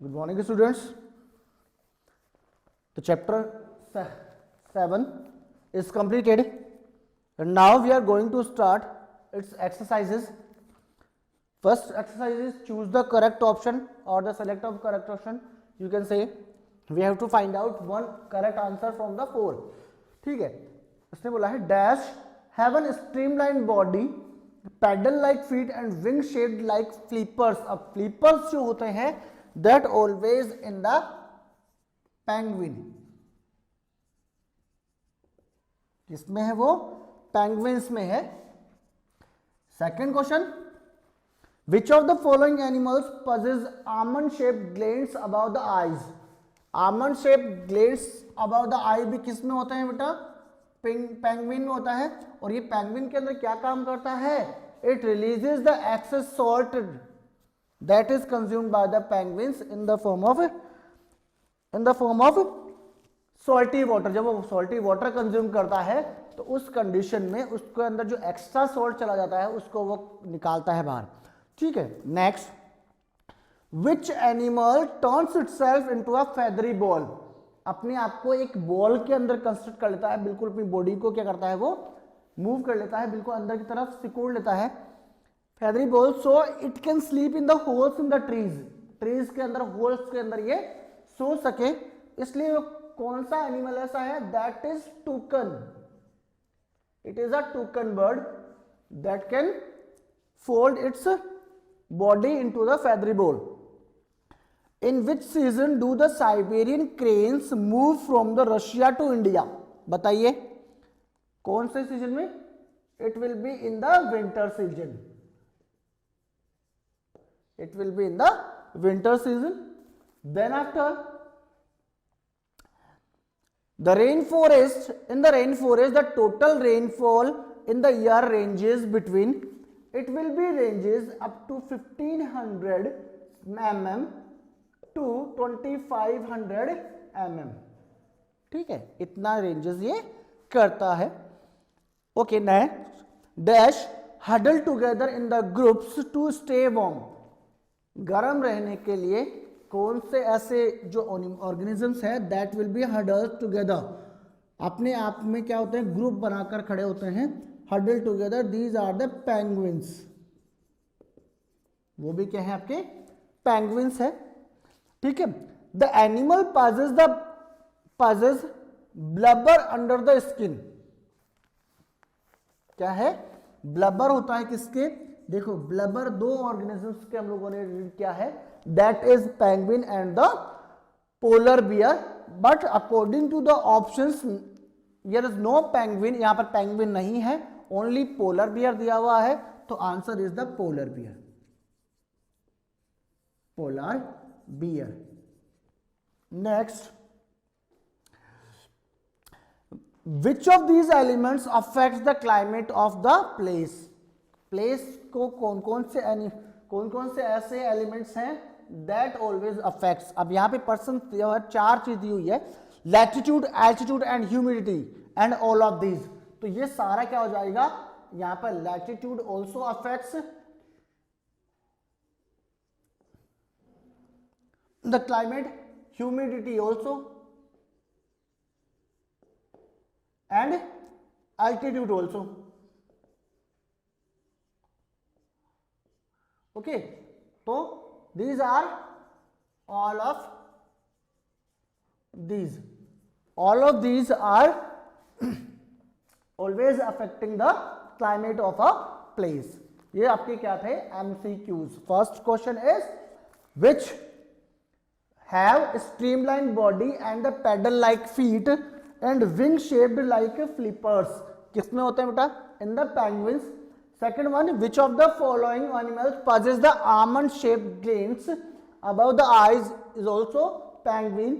Good morning, students. The chapter 7 is completed, and now we are going to start its exercises. First exercise is choose the correct option or the select of correct option. You can say we have to find out one correct answer from the 4. ठीक है, इसने बोला है dash have an streamlined body, pedal like feet and wing shaped like flippers. अब flippers जो होते हैं that always in the penguin. किसमें है वो? penguins में है. Second question, which of the following animals possess almond shaped glands above the eyes? almond shaped glands above the eye भी किस में होते हैं बेटा? पेंगुइन में होता है. और ये पेंगुइन के अंदर क्या काम करता है? It releases the excess salt that is consumed by the penguins in the form of salty water. जब वो salty water कंज्यूम करता है तो उस कंडीशन में उसके अंदर जो एक्स्ट्रा सॉल्ट चला जाता है उसको वो निकालता है बाहर. ठीक है. Next, which animal turns itself into a feathery ball? अपने आप को एक बॉल के अंदर कंस्ट्रक्ट कर लेता है, बिल्कुल अपनी बॉडी को क्या करता है वो मूव कर लेता है, बिल्कुल अंदर की तरफ सिकोड़ लेता है. Feathery ball, so it can sleep in the holes in the trees. Trees के अंदर होल्स के अंदर ये सो सके, इसलिए कौन सा एनिमल ऐसा है? That is टूकन. It is a टूकन bird that can fold its body into the feathery ball. In which season do the Siberian cranes move from the Russia to India? बताइए कौन से सीजन में? It will be in the winter season. It will be in the winter season. Then after the rainforest, in the rainforest the total rainfall in the year ranges between, it will be ranges up to 1500 mm to 2500 mm. ठीक है, इतना ranges ये करता है. Okay. Next, dash huddle together in the groups to stay warm. गर्म रहने के लिए कौन से ऐसे जो ऑर्गेनिजम्स है that will be huddle together, अपने आप में क्या होते हैं? ग्रुप बनाकर खड़े होते हैं. Huddle together, these are the penguins. वो भी क्या है? आपके पेंगुइन्स है. ठीक है. The animal possesses blubber under the skin. क्या है? ब्लबर होता है किसके? देखो, ब्लबर दो ऑर्गेनिजम्स के हम लोगों ने रीड किया है, that is penguin and the polar bear. But according to the options here is no penguin. यहां पर पेंगुइन नहीं है, ओनली पोलर बियर दिया हुआ है, तो answer is the polar beer. Polar bear. Next, which of these elements affects the climate of the place? Place को कौन कौन से ऐसे एलिमेंट्स हैं दैट ऑलवेज अफेक्ट्स? अब यहां पे पर्सन 4 चीज दी हुई है, latitude, altitude and humidity and all of these. तो ये सारा क्या हो जाएगा? यहां पर latitude also affects the climate, humidity also and altitude also. Okay. तो these are all of these are always affecting the climate of a place. ये आपके क्या थे? MCQs. First question is which have streamlined body and the pedal like feet and wing shaped like flippers. किसमें होते हैं बेटा? In the penguins. Second one, which of the following animals possess the almond shaped glands above the eyes? Is also penguin.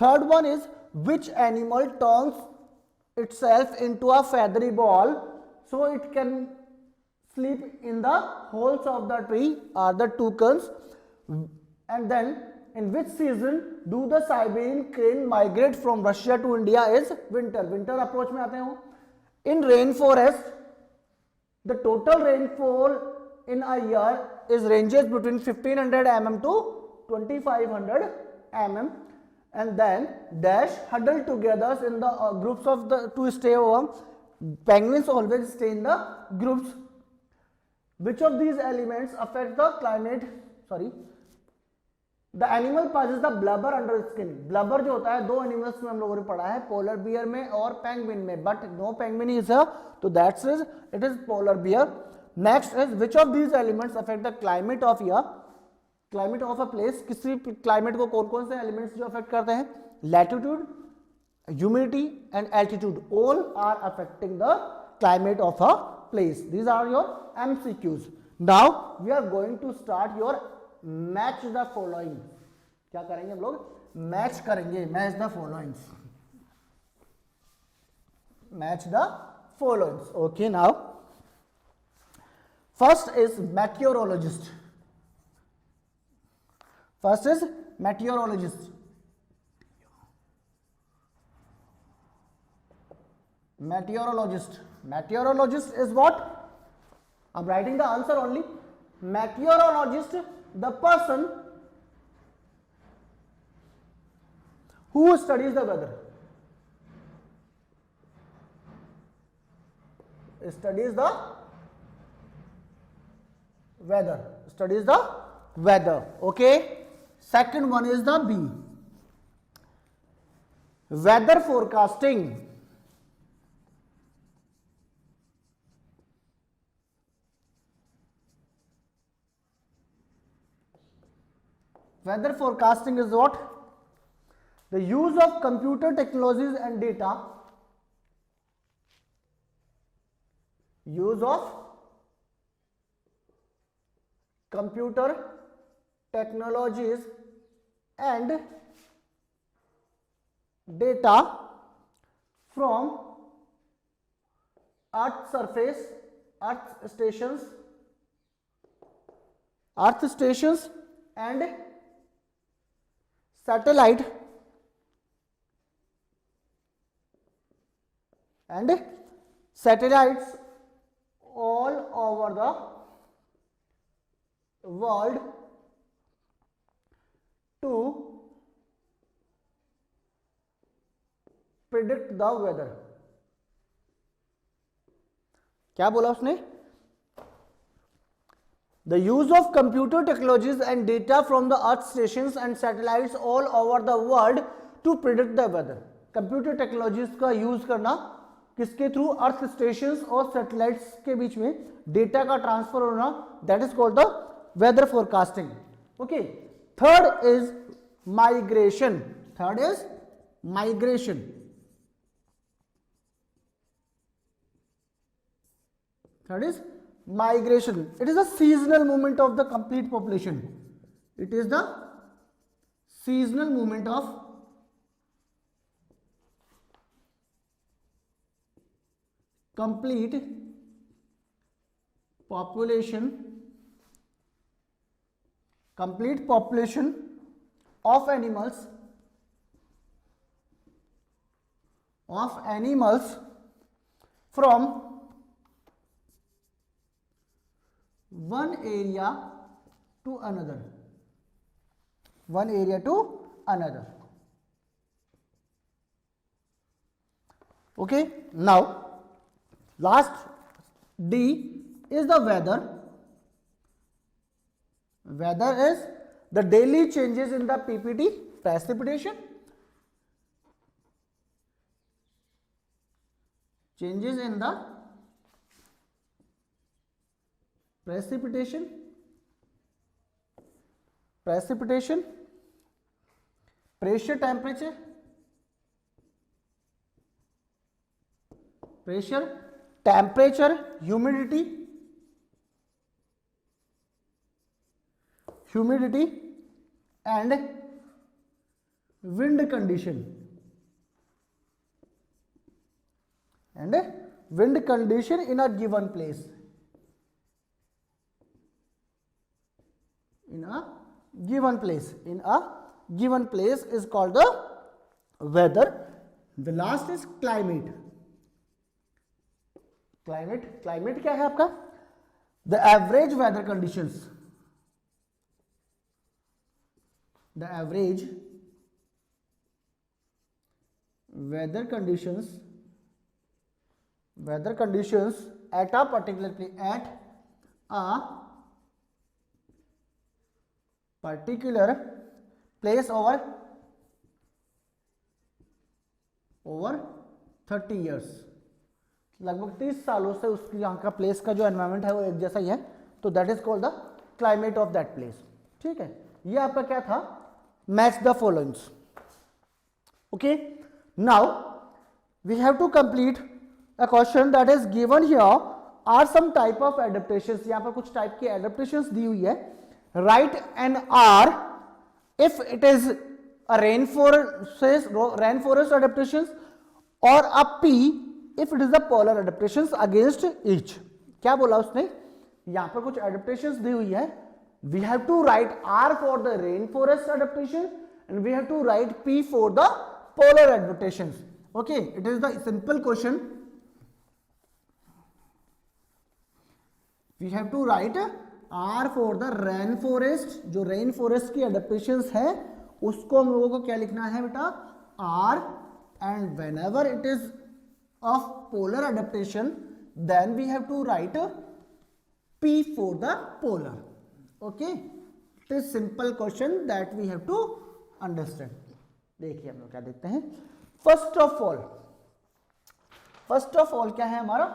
Third one is which animal turns itself into a feathery ball so it can sleep in the holes of the tree? Are the toucans. And then in which season do the Siberian crane migrate from Russia to India? Is winter. Winter approach में आते हैं वो. In rainforest the total rainfall in a year is ranges between 1500 mm to 2500 mm, and then dash huddle together in the groups of the to stay warm. Penguins always stay in the groups. Which of these elements affect the climate? Sorry, the animal passes the blubber under skin. Blubber जो होता है दो animals में हम लोगों ने पढ़ा है, पोलर बियर में और पेंगुइन में, but no penguin is here, तो that's is it is polar bear. Next is which of these elements affect the climate of year? Climate of a place, किसी क्लाइमेट को कौन कौन से एलिमेंट्स जो अफेक्ट करते हैं? Latitude, humidity and altitude, all are affecting the climate of a place. These are your MCQs. Now we are going to start your match the following. क्या करेंगे हम लोग? मैच करेंगे. Match the followings. Match the followings. Okay, now first is meteorologist. First is meteorologist. Meteorologist. Meteorologist is what? I'm writing the answer only. Meteorologist, the person who studies the weather. Studies the weather. Studies the weather. Okay. Second one is the B. Weather forecasting. Weather forecasting is what? The use of computer technologies and data. Use of computer technologies and data from Earth's surface, Earth stations and satellite and satellites all over the world to predict the weather. क्या बोला उसने? The use of computer technologies and data from the earth stations and satellites all over the world to predict the weather. Computer technologies का use करना किसके through? Earth stations और satellites के बीच में डेटा का ट्रांसफर होना, that is called the weather forecasting. Okay. Third is migration. Third is migration. Third is migration. It is a seasonal movement of the complete population. It is the seasonal movement of complete population of animals from one area to another. Okay, now last D is the weather. Weather is the daily changes in the PPT, precipitation, changes in the precipitation, pressure, temperature, humidity and wind condition. In a given place. In a given place is called the weather. The last is climate. Climate क्या है आपका? The average weather conditions. The average weather conditions at a particular place over 30 years, लगभग 30 सालों से उसकी यहाँ का place का जो एनवायरमेंट है वो एक जैसा ही है, तो that is called the climate of that place. ठीक है, ये आपका क्या था, match the followings. Okay, now we have to complete a question that is given here are some type of adaptations। यहां पर कुछ टाइप की adaptations दी हुई है। write an R if it is a rainforest adaptations or a P if it is the polar adaptations against each। क्या बोला उसने, यहां पर कुछ adaptations दी हुई है, we have to write R for the rainforest adaptation and we have to write P for the polar adaptations। okay, it is the simple question, we have to write R for the rainforest, जो rainforest की adaptations है उसको हम लोगों को क्या लिखना है बेटा, R, and whenever it is of polar adaptation then we have to write P for the polar। okay, it is simple question that we have to understand। देखिए हम लोग क्या देखते हैं, फर्स्ट ऑफ ऑल क्या है हमारा,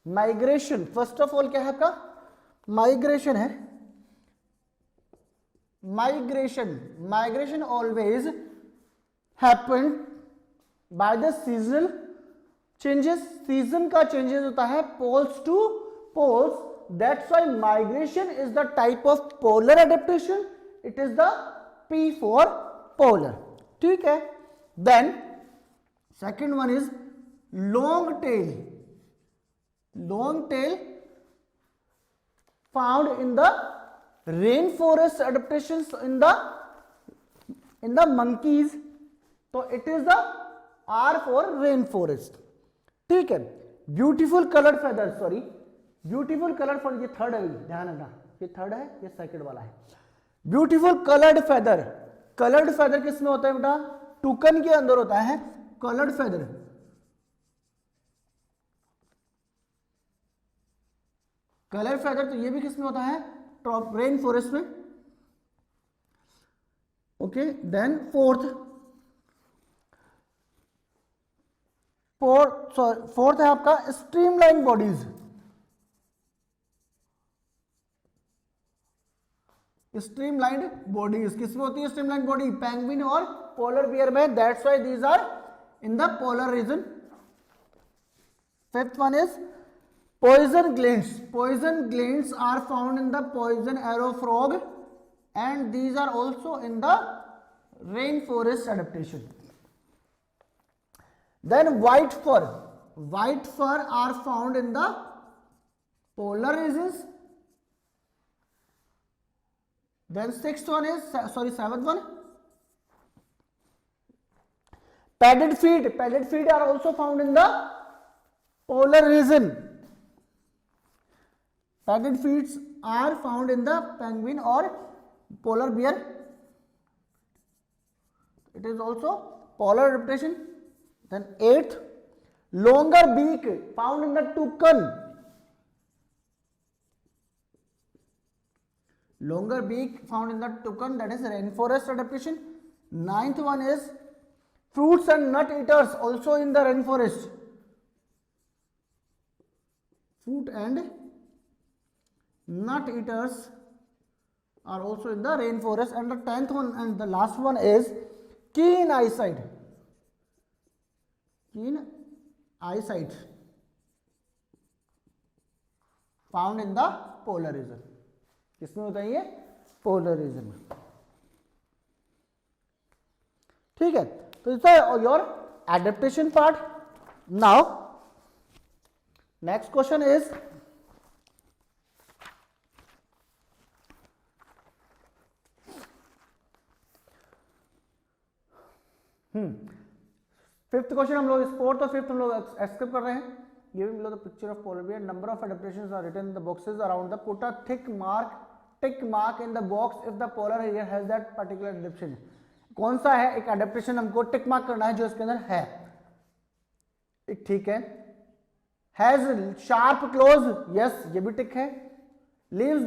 माइग्रेशन। फर्स्ट ऑफ ऑल क्या है आपका, माइग्रेशन है। Migration always happen by the seasonal changes, season का चेंजेस होता है poles to poles, that's why migration is the type of polar adaptation, it is the P for polar। ठीक है, then second one is long tail found in the rainforest adaptations in the monkeys, तो it is the R for rainforest। ठीक है, beautiful coloured feather, sorry beautiful colour for, ये third है, ध्यान रखना ये थर्ड है, ये सेकंड वाला है। Beautiful coloured feather, coloured feather किस में होता है बेटा, टुकन के अंदर होता है कलर्ड फेदर। कलर फेदर तो ये भी किस में होता है, टॉप रेन फॉरेस्ट में। ओके, देन फोर्थ है आपका स्ट्रीमलाइन बॉडीज। स्ट्रीमलाइंड बॉडीज किसमें होती है, स्ट्रीमलाइंड बॉडी पेंगुइन और पोलर बियर में, that's why these are in the polar region. Fifth one is poison glands are found in the poison arrow frog and these are also in the rainforest adaptation। then white fur are found in the polar regions। then seventh one, padded feet are also found in the polar region। padded feet are found in the penguin or polar bear, it is also polar adaptation। then eighth, longer beak found in the toucan, that is rainforest adaptation। ninth one is fruits and nut eaters also in the rainforest, fruit and nut eaters are also in the rainforest। and the 10th one and the last one is keen eyesight found in the polar region। किसमें होता है ये, polar region में। ठीक है, तो it's your adaptation part. Now next question is fifth question हम लोग, फोर्थ और फिफ्थ हम लोग एक्सेप्ट कर रहे हैं। given below the picture of polar bear, number of adaptations are written in the boxes around the, put a tick mark in the box if the polar bear has that particular adaptation. कौन सा है एक adaptation हमको tick mark करना है जो इसके अंदर है, ठीक है. Has sharp claws, yes, ये भी टिक है. Lives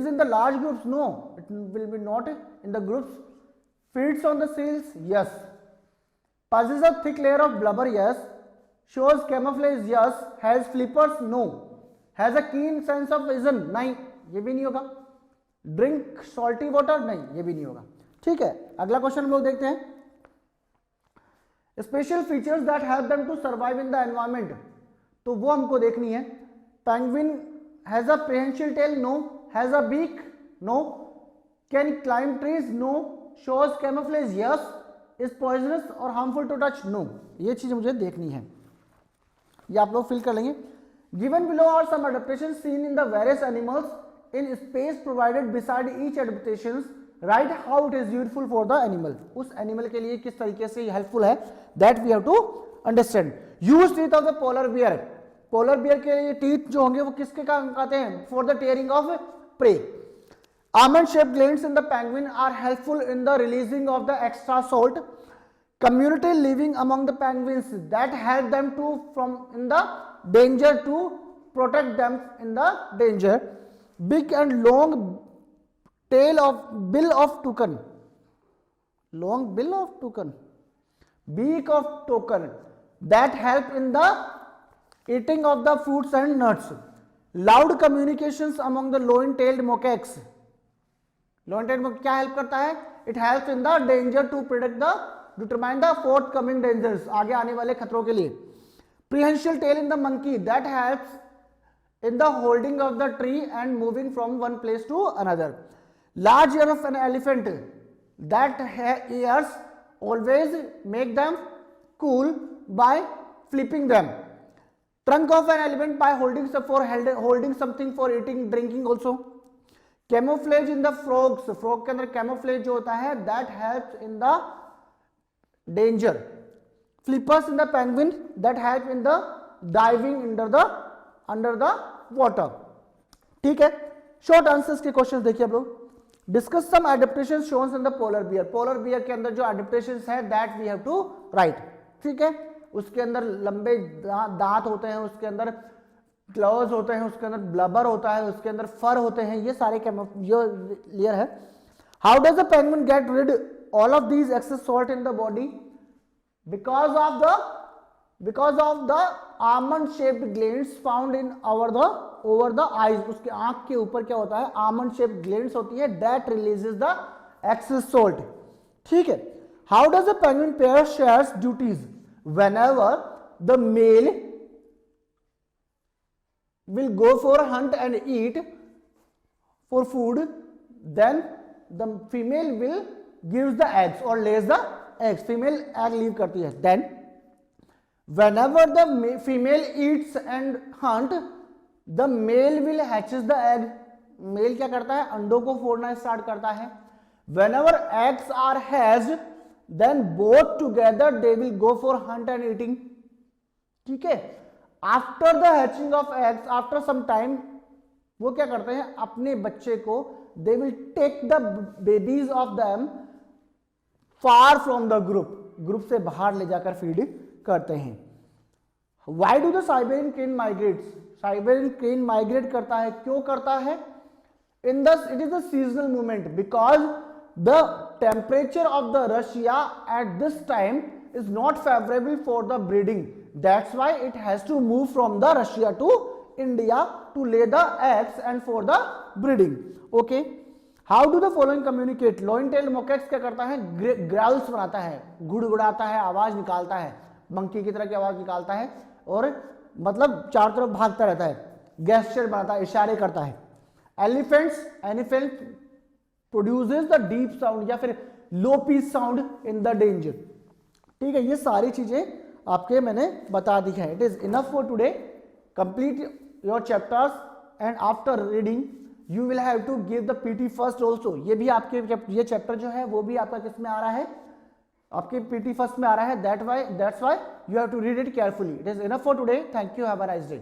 in the large groups, no, it will be not in the groups. Feeds on the seals, yes. Possesses a thick layer of blubber, yes. Shows camouflage, yes. Has flippers, no. Has a keen sense of vision, नहीं, ये भी नहीं होगा. Drink salty water, नहीं, ये भी नहीं होगा. ठीक है, अगला क्वेश्चन हम लोग देखते हैं. Special features that help them to survive in the environment, तो वो हमको देखनी है. Penguin has a prehensile tail, no. Has a beak, no. Can climb trees, no. Shows camouflage, yes. Is poisonous or harmful to touch, no. ये चीज मुझे देखनी है, ये आप लोग फिल कर लेंगे. Given below are some adaptations seen in the various animals in space provided beside each adaptations. Write how it is useful for the animal. उस एनिमल के लिए किस तरीके से हेल्पफुल है, that we have to understand. Use teeth of the polar bear. Polar bear के teeth जो होंगे वो किसके काम आते हैं, for the tearing of prey. Almond shaped glands in the penguin are helpful in the releasing of the extra salt. Community living among the penguins that help them to from in the danger to protect them in the danger. Big and long tail of bill of toucan, long bill of toucan, beak of toucan that help in the eating of the fruits and nuts. Loud communications among the loin-tailed macaques. Loin-tailed macaque क्या help करता है, it helps in the danger to predict the determine the forthcoming dangers, आगे आने वाले खतरों के लिए. Prehensile tail in the monkey that helps in the holding of the tree and moving from one place to another. Large ear of an elephant that ears always make them cool by flipping them. Trunk of an elephant by holding something for eating, drinking also. Camouflage in the frogs, frog के अंदर camouflage जो होता है that helps in the danger. Flippers in the penguin that help in the diving under the water. ठीक है, short answers के questions देखिए आप लोग. Discuss some adaptations shown in the polar bear. polar bear के अंदर जो adaptations है that we have to write. ठीक है, उसके अंदर लंबे दांत होते हैं, उसके अंदर क्लॉज होते हैं, उसके अंदर ब्लबर होता है, उसके अंदर फर होते हैं, ये सारे लेयर है. How does the penguin get rid all of these excess salt in the body? Because of the almond shaped glands found in over the eyes. उसके आंख के ऊपर क्या होता है, आमंड शेप्ड ग्लैंड्स होती है, that releases the excess salt. ठीक है. How does the penguin pair shares duties? Whenever the male will go for hunt and eat for food, then the female will gives the eggs or lays the eggs. Female egg leave करती है. Then whenever the female eats and hunt, the male will hatches the egg. Male क्या करता है, अंडों को फोड़ना start करता है. Whenever eggs are hatched, then both together they will go for hunt and eating. ठीक है. After the hatching of eggs, after some time, वो क्या करते हैं, अपने बच्चे को they will take the babies of them far from the group से बाहर ले जाकर फीड करते हैं. Why do the Siberian crane migrates? Siberian crane migrate करता है, क्यों करता है? It is a seasonal movement because the temperature of the Russia at this time is not favorable for the breeding. That's why it has to move from the Russia to India to lay the eggs and for the breeding. Okay. How do the following communicate? Loin-tailed macaques क्या करता है, growls बनाता है, गुड़गुड़ाता है, आवाज निकालता है, monkey की तरह की आवाज निकालता है और मतलब चारों तरफ भागता रहता है, gesture बनाता है, इशारे करता है. Elephant produces the deep sound या फिर low pitch sound in the danger. ठीक है, ये सारी चीजें आपके मैंने बता दी है. It is enough for today. Complete your chapters and after reading you will have to give the PT first also. ये भी आपके ये चैप्टर जो है वो भी आपका किस में आ रहा है, आपके PT फर्स्ट में आ रहा है. That's why you have to read it carefully. It is enough for today. Thank you. Have a nice day.